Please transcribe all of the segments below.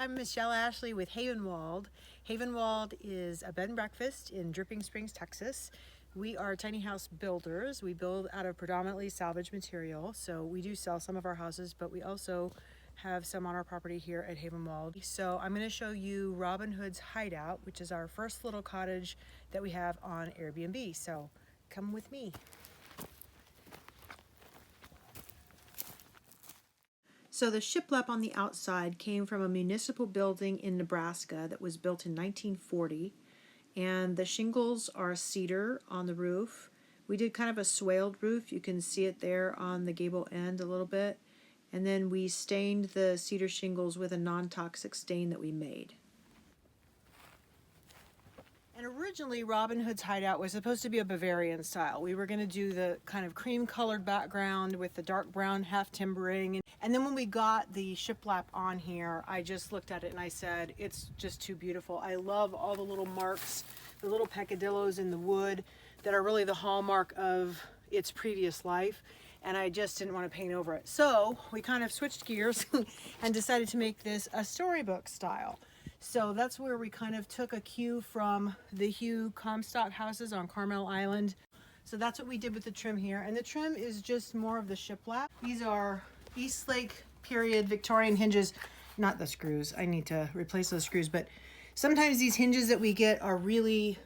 I'm Michelle Ashley with Havenwald. Havenwald is a bed and breakfast in Dripping Springs, Texas. We are tiny house builders. We build out of predominantly salvage material. So we do sell some of our houses, but we also have some on our property here at Havenwald. So I'm going to show you Robin Hood's Hideout, which is our first little cottage that we have on Airbnb. So come with me. So the shiplap on the outside came from a municipal building in Nebraska that was built in 1940, and the shingles are cedar on the roof. We did kind of a swaled roof. You can see it there on the gable end a little bit. And then we stained the cedar shingles with a non-toxic stain that we made. And originally Robin Hood's Hideout was supposed to be a Bavarian style. We were going to do the kind of cream colored background with the dark brown half timbering. And then when we got the shiplap on here, I just looked at it and I said, it's just too beautiful. I love all the little marks, the little peccadillos in the wood that are really the hallmark of its previous life. And I just didn't want to paint over it. So we kind of switched gears and decided to make this a storybook style. So that's where we kind of took a cue from the Hugh Comstock houses on Carmel Island. So that's what we did with the trim here. And the trim is just more of the shiplap. These are Eastlake period Victorian hinges, not the screws. I need to replace those screws, but sometimes these hinges that we get are really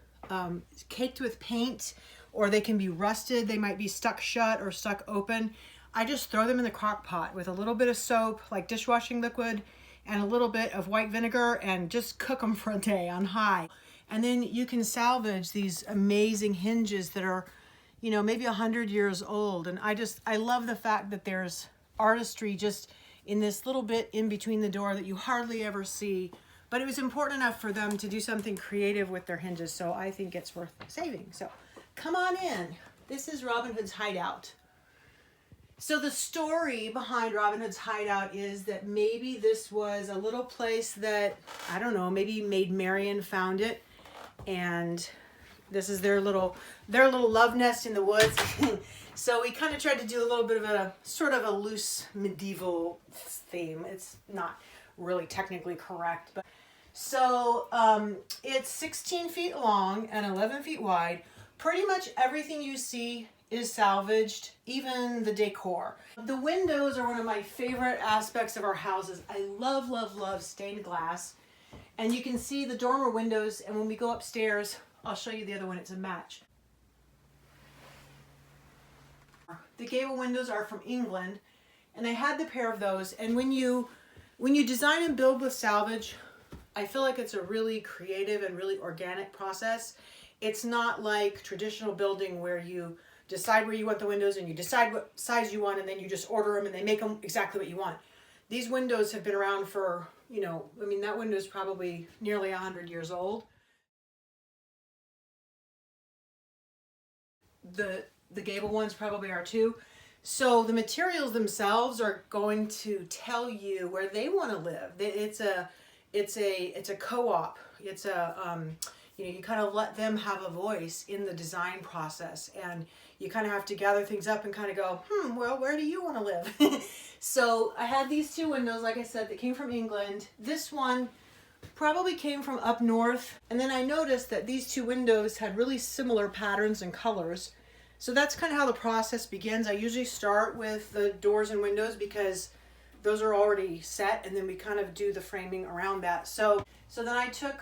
caked with paint, or they can be rusted. They might be stuck shut or stuck open. I just throw them in the crock pot with a little bit of soap, like dishwashing liquid, and a little bit of white vinegar, and just cook them for a day on high. And then you can salvage these amazing hinges that are, you know, maybe 100 years old. And I love the fact that there's artistry just in this little bit in between the door that you hardly ever see. But it was important enough for them to do something creative with their hinges, so I think it's worth saving. So come on in. This is Robin Hood's Hideout. So the story behind Robin Hood's Hideout is that maybe this was a little place that, I don't know, maybe Maid Marian found it, and this is their little love nest in the woods. So we kind of tried to do a little bit of a sort of a loose medieval theme. It's not really technically correct, but so it's 16 feet long and 11 feet wide. Pretty much everything you see is salvaged, even the decor. The windows are one of my favorite aspects of our houses. I love, love, love stained glass. And you can see the dormer windows, and when we go upstairs, I'll show you the other one, it's a match. The gable windows are from England, and I had the pair of those. And when you design and build with salvage, I feel like it's a really creative and really organic process. It's not like traditional building where you decide where you want the windows and you decide what size you want, and then you just order them and they make them exactly what you want. These windows have been around for, you know, I mean, that window is probably nearly 100 years old. The gable ones probably are too. So the materials themselves are going to tell you where they want to live. It's a co-op. It's a you know, you kind of let them have a voice in the design process, and you kind of have to gather things up and kind of go, well, where do you want to live? So I had these two windows, like I said, that came from England. This one probably came from up north. And then I noticed that these two windows had really similar patterns and colors. So that's kind of how the process begins. I usually start with the doors and windows because those are already set, and then we kind of do the framing around that. So then I took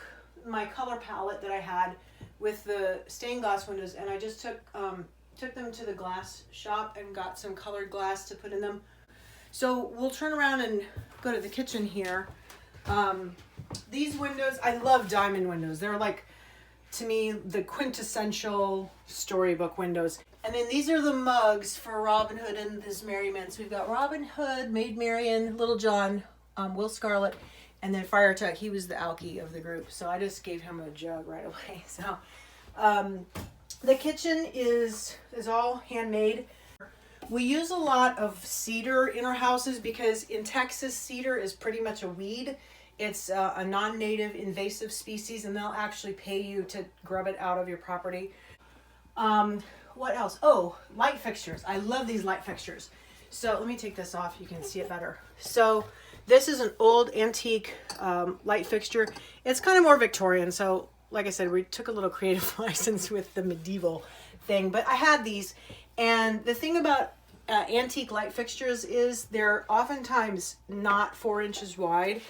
my color palette that I had with the stained glass windows, and I just took them to the glass shop and got some colored glass to put in them. So we'll turn around and go to the kitchen here. These windows, I love diamond windows. They're like, to me, the quintessential storybook windows. And then these are the mugs for Robin Hood and his merry men. So we've got Robin Hood, Maid Marian, Little John, Will Scarlet, and then Friar Tuck. He was the alky of the group, so I just gave him a jug right away. So the kitchen is all handmade. We use a lot of cedar in our houses because in Texas, cedar is pretty much a weed. It's a non-native invasive species, and they'll actually pay you to grub it out of your property. What else? Oh, light fixtures. I love these light fixtures. So let me take this off. You can see it better. So This is an old antique light fixture. It's kind of more Victorian, so like I said, we took a little creative license with the medieval thing, but I had these. And the thing about antique light fixtures is they're oftentimes not 4 inches wide.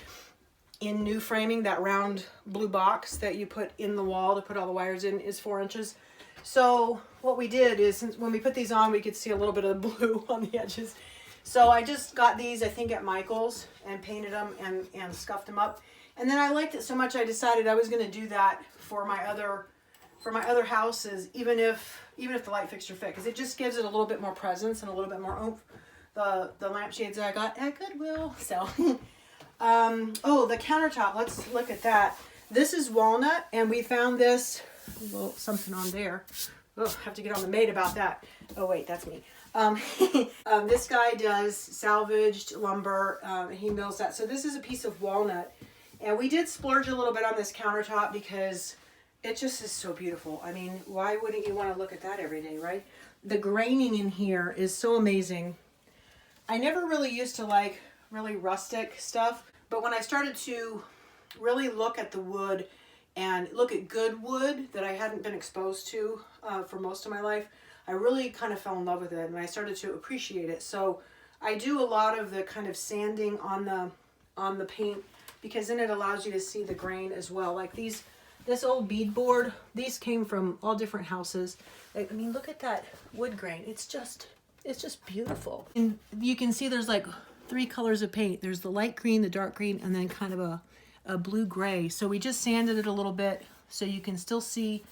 In new framing, that round blue box that you put in the wall to put all the wires in is 4 inches. So what we did is, since when we put these on, we could see a little bit of the blue on the edges. So I just got these, I think, at Michael's and painted them and scuffed them up. And then I liked it so much, I decided I was going to do that for my other houses, even if the light fixture fit, because it just gives it a little bit more presence and a little bit more oomph. The lampshades that I got at Goodwill. So, oh, the countertop. Let's look at that. This is walnut, and we found this. Well, something on there. Oh, have to get on the maid about that. Oh wait, that's me. This guy does salvaged lumber. He mills that. So this is a piece of walnut, and we did splurge a little bit on this countertop because it just is so beautiful. I mean, why wouldn't you want to look at that every day, right? The graining in here is so amazing. I never really used to like really rustic stuff, but when I started to really look at the wood and look at good wood that I hadn't been exposed to for most of my life, I really kind of fell in love with it, and I started to appreciate it. So I do a lot of the kind of sanding on the paint, because then it allows you to see the grain as well. Like this old beadboard, these came from all different houses. I mean, look at that wood grain. It's just beautiful. And you can see there's like 3 colors of paint. There's the light green, the dark green, and then kind of a blue gray. So we just sanded it a little bit so you can still see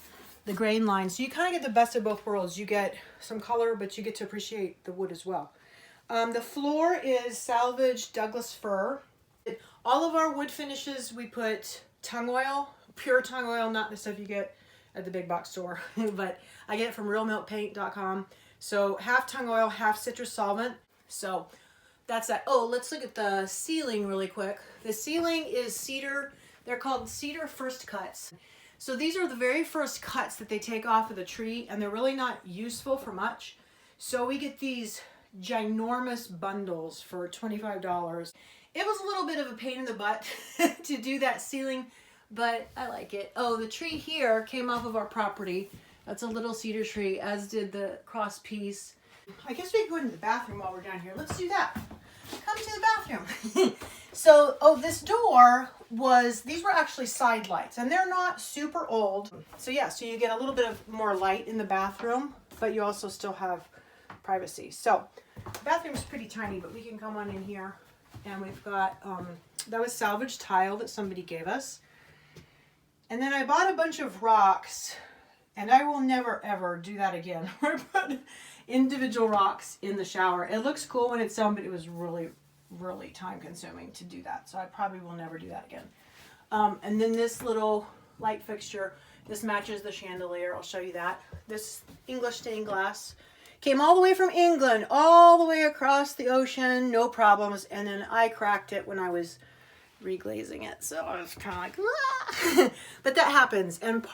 the grain line. So you kind of get the best of both worlds. You get some color, but you get to appreciate the wood as well. The floor is salvaged Douglas fir. All of our wood finishes, we put tung oil, pure tung oil, not the stuff you get at the big box store, but I get it from realmilkpaint.com. So half tung oil, half citrus solvent. So that's that. Oh, let's look at the ceiling really quick. The ceiling is cedar. They're called cedar first cuts. So these are the very first cuts that they take off of the tree, and they're really not useful for much. So we get these ginormous bundles for $25. It was a little bit of a pain in the butt to do that ceiling, but I like it. Oh, the tree here came off of our property. That's a little cedar tree, as did the cross piece. I guess we can go into the bathroom while we're down here. Let's do that. Come to the bathroom. So, oh, this door these were actually side lights, and they're not super old. So yeah, so you get a little bit of more light in the bathroom, but you also still have privacy. So the bathroom's pretty tiny, but we can come on in here, and we've got, that was salvaged tile that somebody gave us. And then I bought a bunch of rocks, and I will never ever do that again. Or put individual rocks in the shower. It looks cool when it's done, but it was really, really time consuming to do that. So I probably will never do that again. And then this little light fixture, this matches the chandelier. I'll show you that. This English stained glass came all the way from England, all the way across the ocean, no problems. And then I cracked it when I was reglazing it. So I was kind of like, ah! But that happens. And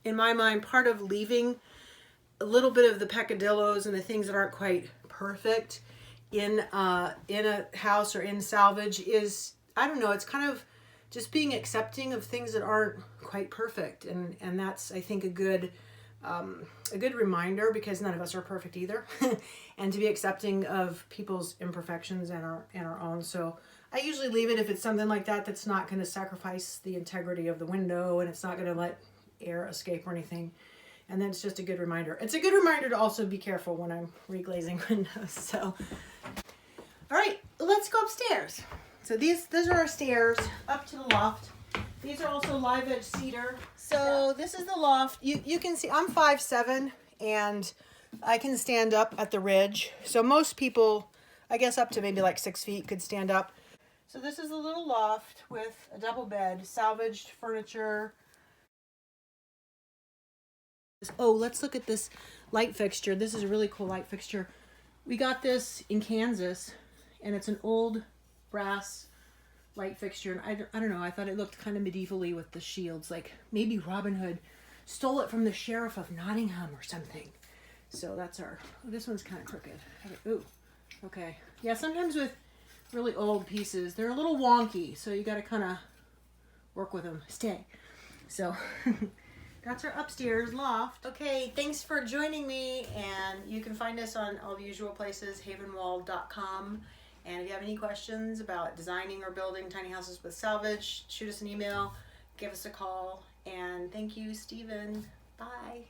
in my mind, part of leaving a little bit of the peccadillos and the things that aren't quite perfect in a house or in salvage is, I don't know, it's kind of just being accepting of things that aren't quite perfect. And that's, I think, a good reminder, because none of us are perfect either. And to be accepting of people's imperfections and our own. So I usually leave it if it's something like that that's not going to sacrifice the integrity of the window, and it's not going to let air escape or anything. And then it's just a good reminder. It's a good reminder to also be careful when I'm reglazing windows. So, all right, let's go upstairs. So those are our stairs up to the loft. These are also live edge cedar. So this is the loft. You can see I'm 5'7", and I can stand up at the ridge. So most people, I guess up to maybe like 6 feet, could stand up. So this is a little loft with a double bed, salvaged furniture. Oh, let's look at this light fixture. This is a really cool light fixture. We got this in Kansas, and it's an old brass light fixture. And I don't know, I thought it looked kind of medievally with the shields, like maybe Robin Hood stole it from the sheriff of Nottingham or something. So that's this one's kind of crooked. Ooh, okay. Yeah, sometimes really old pieces. They're a little wonky, so you got to kind of work with them. Stay. So that's our upstairs loft. Okay, thanks for joining me, and you can find us on all the usual places, havenwall.com. And if you have any questions about designing or building tiny houses with salvage, shoot us an email, give us a call, and thank you, Stephen. Bye.